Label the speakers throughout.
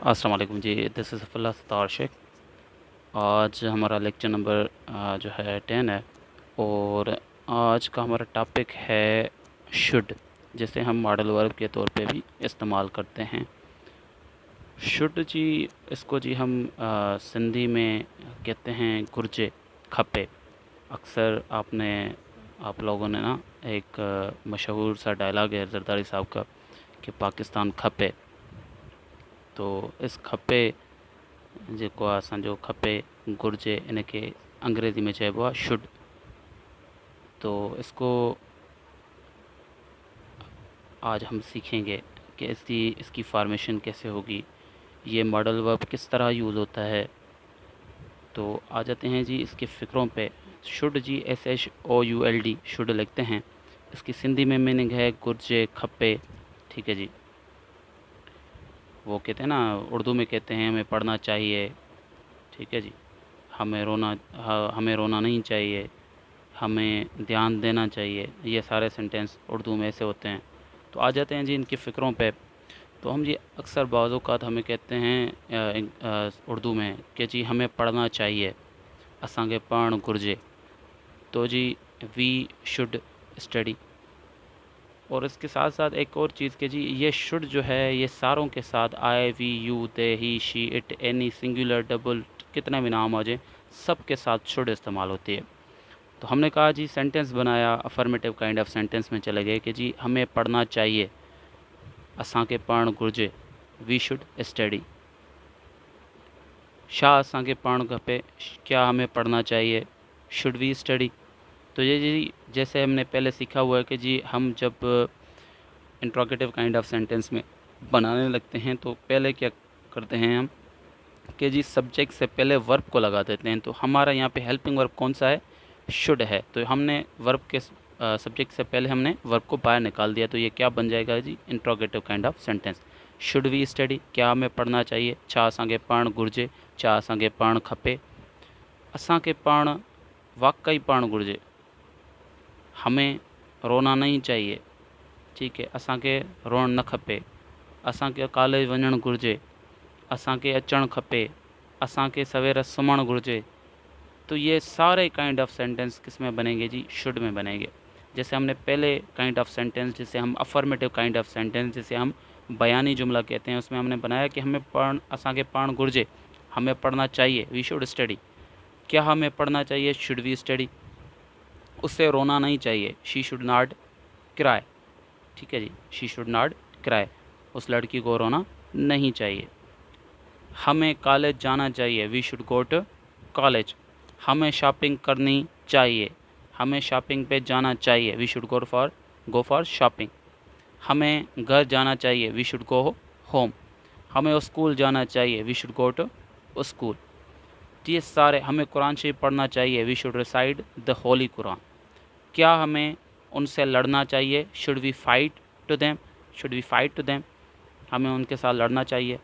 Speaker 1: अस्सलाम वालेकुम जी। This is Safiullah Sattar Shaikh. आज हमारा लेक्चर नंबर जो है 10 है और आज का हमारा टॉपिक है शुड, जिसे हम मॉडल वर्ब के तौर पे भी इस्तेमाल करते हैं। शुड जी, इसको जी हम सिंधी में कहते हैं गुर्जे खपे। अक्सर आप लोगों ने ना एक मशहूर सा डायलॉग है ज़रदारी साहब का कि पाकिस्तान खपे। तो इस खपे जेको आहे असांजो खपे घुरिजे, इन खे अंग्रेज़ी में चइबो आहे शुड। तो इसको आज हम सीखेंगे कि इसकी फॉर्मेशन कैसे होगी, ये मॉडल वर्ब किस तरह यूज़ होता है। तो आ जाते हैं जी इसके फ़िक्रों पे। शुड जी SHOULD शुड लिखते हैं। इसकी सिंधी में मीनिंग है गुर्जे खपे। ठीक है जी। वो कहते हैं ना, उर्दू में कहते हैं हमें पढ़ना चाहिए। ठीक है जी। हमें रोना नहीं चाहिए, हमें ध्यान देना चाहिए। ये सारे सेंटेंस उर्दू में ऐसे होते हैं। तो आ जाते हैं जी इनकी फ़िक्रों पे। तो हम जी अक्सर बाज़ औक़ात हमें कहते हैं उर्दू में कि जी हमें पढ़ना चाहिए, असांखे पढ़ण घुरिजे। तो जी वी शुड स्टडी। और इसके साथ साथ एक और चीज़ कि जी ये शुड जो है ये सारों के साथ I we you they he she it any singular double कितना भी नाम आ जाए सब के साथ शुड इस्तेमाल होती है। तो हमने कहा जी सेंटेंस बनाया, अफर्मेटिव काइंड ऑफ सेंटेंस में चले गए कि जी हमें पढ़ना चाहिए, असांखे पढ़ण घुरिजे, वी शुड स्टडी। छा असांखे पढ़ण खपे, क्या हमें पढ़ना चाहिए, शुड वी स्टडी। तो ये जी जैसे हमने पहले सीखा हुआ है कि जी हम जब इंट्रोगेटिव काइंड ऑफ सेंटेंस में बनाने लगते हैं तो पहले क्या करते हैं हम कि जी सब्जेक्ट से पहले वर्ब को लगा देते हैं। तो हमारा यहाँ पे हेल्पिंग वर्ब कौन सा है, शुड है। तो हमने वर्ब के सब्जेक्ट से पहले हमने वर्ब को बाहर निकाल दिया। तो ये क्या बन जाएगा जी, interrogative kind of sentence. Should we study, क्या हमें पढ़ना चाहिए, छा असांखे पढ़ण घुरिजे, छा असांखे पढ़ण खपे, असांखे पढ़ण वाकई पढ़ण घुरिजे, हमें रोना नहीं चाहिए। ठीक है, असांखे रोअण न खपे, असांखे कॉलेज वञणु घुरिजे, असांखे अचणु खपे, असांखे सवेर सुम्हणु घुरिजे। तो ये सारे काइंड ऑफ सेंटेंस किस में बनेंगे जी, शुड में बनेंगे। जैसे हमने पहले काइंड ऑफ सेंटेंस जिसे हम अफर्मेटिव काइंड ऑफ सेंटेंस जिसे हम बयानी जुमला कहते हैं, उसमें हमने बनाया कि असांखे पढ़ण घुरिजे, हमें पढ़ना चाहिए, वी शुड स्टडी। क्या हमें पढ़ना चाहिए, शुड वी स्टडी। उससे रोना नहीं चाहिए, शी शुड नॉट क्राई। ठीक है जी, शी शुड नॉट क्राई, उस लड़की को रोना नहीं चाहिए। हमें कॉलेज जाना चाहिए, we should go to college. हमें शॉपिंग करनी चाहिए, हमें शॉपिंग पे जाना चाहिए, we should go for shopping. हमें घर जाना चाहिए, वी शुड गो होम। हमें स्कूल जाना चाहिए, we should go to school. ये सारे, हमें कुरान शरीफ पढ़ना चाहिए, we should recite the holy Quran. क्या हमें उनसे लड़ना चाहिए, should we fight to them, हमें उनके साथ लड़ना चाहिए।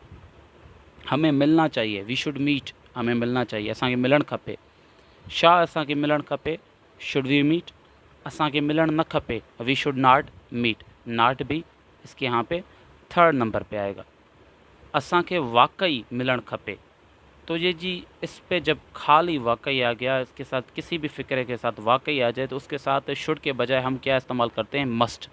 Speaker 1: हमें मिलना चाहिए, वी शुड मीट, हमें मिलना चाहिए, असांखे मिलण खपे। छा असांखे मिलण खपे, शुड वी मीट, असांखे मिलण न खपे, we should not meet. Note भी इसके यहाँ पे थर्ड नंबर पे आएगा। असांखे वाकई मिलण खपे। तो ये जी इस पे जब खाली वाकई आ गया, इसके साथ किसी भी फ़िक्रे के साथ वाकई आ जाए तो उसके साथ शुड के बजाय हम क्या इस्तेमाल करते हैं, मस्ट।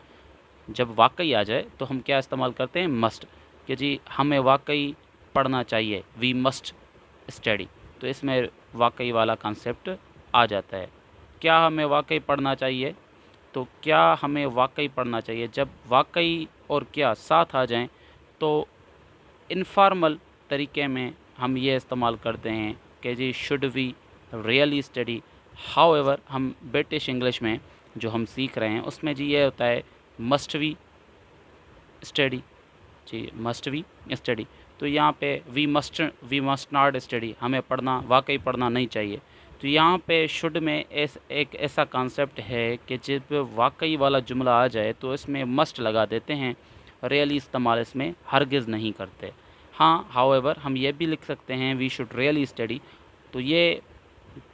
Speaker 1: जब वाकई आ जाए तो हम क्या इस्तेमाल करते हैं, मस्ट। कि जी हमें वाकई पढ़ना चाहिए, वी मस्ट स्टडी। तो इसमें वाकई वाला कॉन्सेप्ट आ जाता है। क्या हमें वाकई पढ़ना चाहिए, तो क्या हमें वाकई पढ़ना चाहिए, जब वाकई और क्या साथ आ जाएं तो इनफॉर्मल तरीके में हम ये इस्तेमाल करते हैं कि जी should we really study. However हम ब्रिटिश इंग्लिश में जो हम सीख रहे हैं उसमें जी ये होता है मस्ट वी स्टडी। जी मस्ट वी स्टडी। तो यहाँ पे वी मस्ट नॉट स्टडी, हमें पढ़ना वाकई पढ़ना नहीं चाहिए। तो यहाँ पे शुड में एक ऐसा कॉन्सेप्ट है कि जब वाकई वाला जुमला आ जाए तो इसमें मस्ट लगा देते हैं, रियली इस्तेमाल इसमें हरगिज़ नहीं करते। हाँ, हाउएवर हम ये भी लिख सकते हैं वी शुड रियली स्टडी। तो ये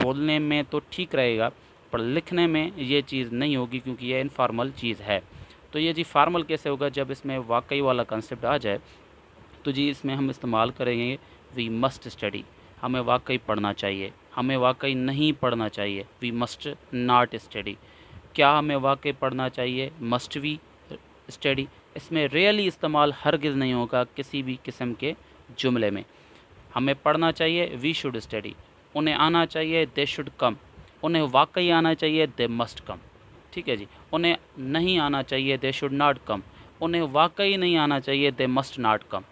Speaker 1: बोलने में तो ठीक रहेगा, पर लिखने में ये चीज़ नहीं होगी क्योंकि ये इनफॉर्मल चीज़ है। तो ये जी फार्मल कैसे होगा, जब इसमें वाकई वाला कंसेप्ट आ जाए तो जी इसमें हम इस्तेमाल करेंगे वी मस्ट स्टडी, हमें वाकई पढ़ना चाहिए, हमें वाकई नहीं पढ़ना चाहिए, वी मस्ट नॉट स्टडी। क्या हमें वाकई पढ़ना चाहिए, मस्ट वी स्टडी। इसमें रियली इस्तेमाल हरगिज़ नहीं होगा किसी भी किस्म के जुमले में। हमें पढ़ना चाहिए, वी शुड स्टडी। उन्हें आना चाहिए, दे शुड कम। उन्हें वाकई आना चाहिए, दे मस्ट कम। ठीक है जी। उन्हें नहीं आना चाहिए, दे शुड नॉट कम। उन्हें वाकई नहीं आना चाहिए, दे मस्ट नॉट कम।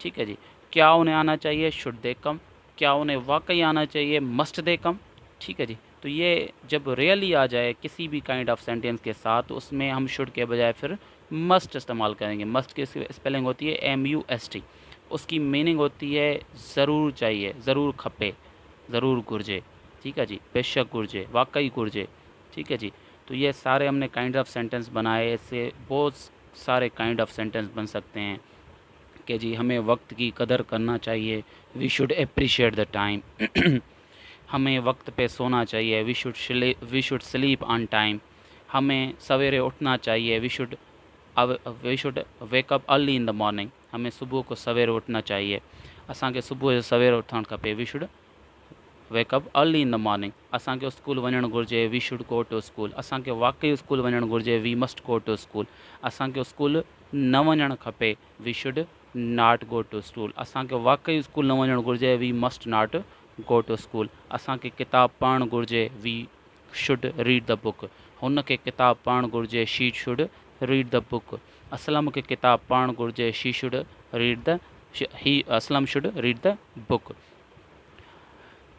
Speaker 1: ठीक है जी। क्या उन्हें आना चाहिए, शुड दे कम। क्या उन्हें वाकई आना चाहिए, मस्ट दे कम। ठीक है जी। तो ये जब रियली आ जाए किसी भी काइंड ऑफ सेंटेंस के साथ, तो उसमें हम शुड के बजाय फिर मस्ट इस्तेमाल करेंगे। मस्ट की स्पेलिंग होती है MUST। उसकी मीनिंग होती है ज़रूर चाहिए, ज़रूर खपे, ज़रूर गुर्जे। ठीक है जी। बेशक गुर्जे, वाकई गुर्जे। ठीक है जी। तो ये सारे हमने काइंड ऑफ सेंटेंस बनाए। इससे बहुत सारे काइंड ऑफ सेंटेंस बन सकते हैं कि जी हमें वक्त की कदर करना चाहिए, we should appreciate the time. हमें वक्त पे सोना चाहिए, we should sleep on time. हमें सवेरे उठना चाहिए, we should wake up early in the morning. हमें सुबह को सवेरे उठना चाहिए, असांखे सुबुह जो सवेरे उथणु खपे, we should wake up early in the morning. असांखे स्कूल वञणु घुरिजे, we should go to school. असांखे वाकई स्कूल वञणु घुरिजे, we must go to school. असांखे स्कूल न वञणु खपे, we should not go to school. असांखे वाकई स्कूल न वञणु घुरिजे, we must not go to school. असांखे किताब पढ़णु घुरिजे, we should read the book. हुन खे किताब पढ़णु घुरिजे, she should read the book. Aslam खे किताब पढ़णु घुरिजे, she should read the he Aslam should read the book.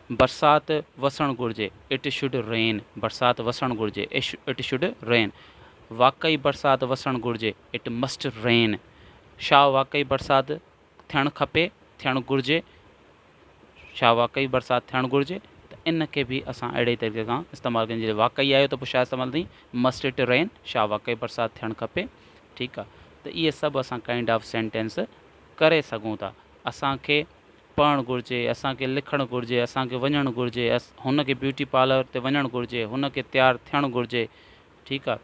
Speaker 1: बरसात वसणु घुरिजे, इट शुड रेन। बरसात वसणु घुरिजे, इट शुड रेन। वाकई बरसात वसणु घुरिजे, इट मस्ट रेन। छा वाकई बरसात थियणु खपे, थियणु घुरिजे। छा वाकई बरसात थियणु घुरिजे। त इन खे बि असां अहिड़े तरीक़े सां इस्तेमालु कयूं। जॾहिं वाकई आयो त पोइ छा इस्तेमालु अथई, मस्ट इट रेन। छा वाकई बरसात थियणु खपे। ठीकु आहे। त इहे सभु असां काइंड ऑफ सेंटेंस करे सघूं था। असांखे पढ़णु घुरिजे, असांखे लिखणु घुरिजे, असांखे वञणु घुरिजे, हुनखे ब्यूटी पार्लर ते वञणु घुरिजे, हुनखे तयारु थियणु घुरिजे। ठीकु आहे।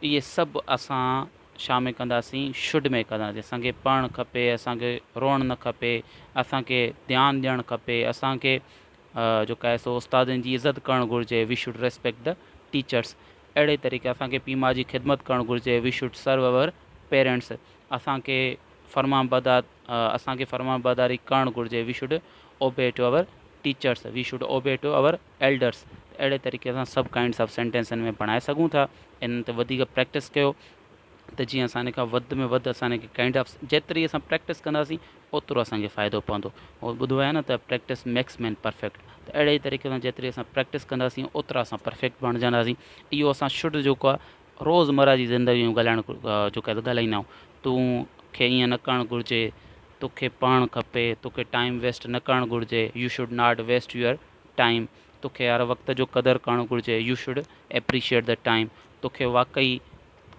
Speaker 1: इहे सभु असां छा में कंदासीं, शुड में कंदासीं। असांखे पढ़णु खपे, असांखे रोअणु न खपे, असांखे ध्यानु ॾियणु खपे, असांखे जेका आहे सो उस्तादनि जी इज़त करणु घुरिजे, we should respect the teachers. अहिड़े तरीक़े असांखे पीउ माउ जी ख़िदमत करणु घुरिजे, we should serve our parents. असांखे फरमाबरदारी करणु घुरिजे, we should obey to our teachers, we should obey to our elders. अहिड़े तरीक़े सां सभु काइंड्स ऑफ सेंटेंसनि में बणाए सघूं था। इन ते वधीक प्रैक्टिस कयो त जीअं असां खां वधि में वधि असांखे काइंड ऑफ जेतिरी असां प्रैक्टिस कंदासीं ओतिरो असांखे फ़ाइदो पवंदो। उहो ॿुधो आहे न त प्रैक्टिस मेक्स मैन परफेक्ट। त अहिड़े ई तरीक़े सां जेतिरी असां प्रैक्टिस कंदासीं ओतिरा असां परफेक्ट बणिजंदासीं। इहो असां शुड जेको आहे रोज़मर्रा जी ज़िंदगी में ॻाल्हाइणु जेको आहे ॻाल्हाईंदा आहियूं। तूं खे ईअं न करणु घुरिजे, तोखे पढ़णु खपे, तोखे टाइम वेस्ट न करणु घुरिजे, you should not waste your time. तोखे हर वक़्त जो क़दुरु करणु घुरिजे, you should appreciate the time. तोखे वाकई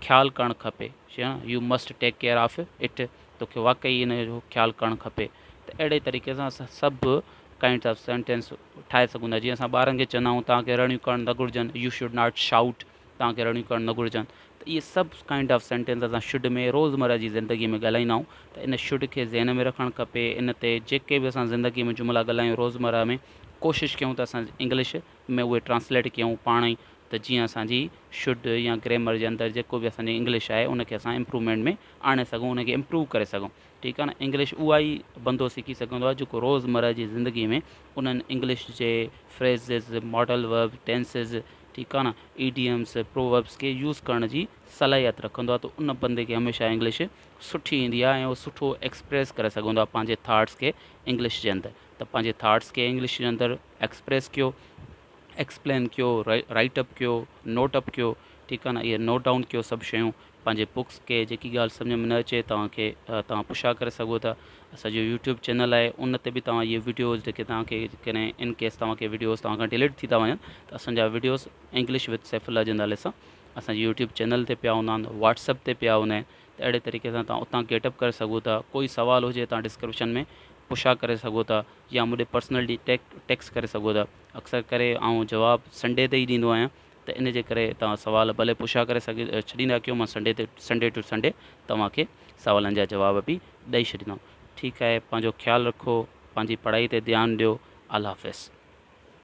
Speaker 1: ख़्यालु करणु खपे, you must take care of it. तोखे वाकई इन जो ख़्यालु करणु खपे। त अहिड़े तरीक़े सां असां सभु काइंड्स ऑफ सेंटेंस ठाहे सघूं था। जीअं असां ॿारनि खे चवंदा आहियूं तव्हांखे रड़ियूं करणु न घुरिजनि, यू शुड नॉट शाउट। तव्हांखे रड़ियूं करणु न घुरिजनि। त इहे सभु काइंड ऑफ सेंटेंस असां शुड में रोज़मर्रा जी ज़िंदगी में ॻाल्हाईंदा आहियूं। त इन शुड खे ज़हन में रखणु खपे। इन ते जेके बि असां ज़िंदगी में जुमिला ॻाल्हायूं रोज़मर्रा में, कोशिशि कयूं त असां इंग्लिश में उहे ट्रांसलेट कयूं पाण ई, त जीअं असांजी शुड या ग्रामर जे अंदरि जेको बि असांजी इंग्लिश आहे उनखे असां इम्प्रूवमेंट में आणे सघूं, उनखे इम्प्रूव करे सघूं। ठीकु आहे न। इंग्लिश उहा ई बंदो सिखी सघंदो आहे जेको रोज़मर्रा जी ज़िंदगी में उन्हनि इंग्लिश जे फ्रेज़िस, मॉडल वर्ब, टेंसिस, ठीकु आहे न, ईडियम्स, प्रोवर्ब्स खे यूज़ करण जी सलाहियत रखंदो आहे। त उन बंदे खे हमेशह इंग्लिश सुठी ईंदी आहे ऐं उहो सुठो एक्सप्रेस करे सघंदो आहे पंहिंजे थाट्स खे इंग्लिश जे अंदरि। त पंहिंजे थाट्स खे इंग्लिश जे अंदरि एक्सप्रेस कयो, एक्सप्लेन कयो, राइट अप कयो, नोट अप कयो। ठीकु आहे न। इहे नोट डाउन कयो सभु शयूं। पंहिंजे बुक्स खे जेकी ॻाल्हि सम्झ में न अचे तव्हां पुछा करे सघो था। असांजो यूट्यूब चैनल आहे, उन ते बि तव्हां इहे वीडियोज़ जेके तव्हांखे कॾहिं इन केस तव्हांखे वीडियोज़ तव्हां डिलीट थी था वञनि, त असांजा वीडियोज़ इंग्लिश विद सैफुल्ला जे नाले सां असांजे यूट्यूब चैनल ते पिया हूंदा आहिनि, व्हाट्सअप ते पिया हूंदा आहिनि। त अहिड़े तरीक़े सां तव्हां उतां गेटअप करे सघो था। कोई सवाल हुजे तव्हां डिस्क्रिप्शन में पुछा करे सघो था, या मूंखे पर्सनली टेक्स्ट करे सघो था। अक्सर करे आउं जवाबु संडे ते ई ॾींदो आहियां। त इन जे करे तव्हां सवाल भले पुछा करे छॾींदा कयो। मां संडे टू संडे तव्हांखे सवालनि जा जवाब बि ॾेई छॾींदुमि। ठीकु आहे, पंहिंजो ख़्यालु रखो, पंहिंजी पढ़ाई ते ध्यानु ॾियो। अल्लाह हाफ़िज़।